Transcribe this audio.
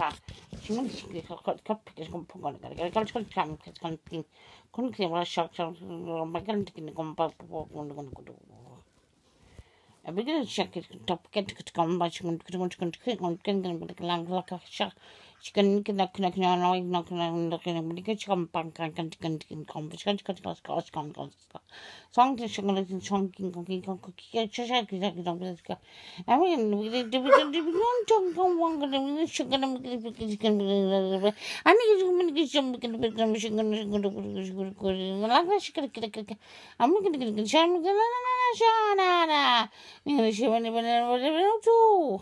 차. 지금 커피 공포 거는 가지고 참 컨팅 컨팅 뭐 샤샤 막간 느끼는 거 봐보고 오는 거. Abigil shakit top get to come by chicken lang like a shark. Chicken knock chicken punk and conversation song to chicken chunking cookie shake. I mean, we don't talk one chicken. I need to get some chicken. I'm going to get some shana. Ni siya man to.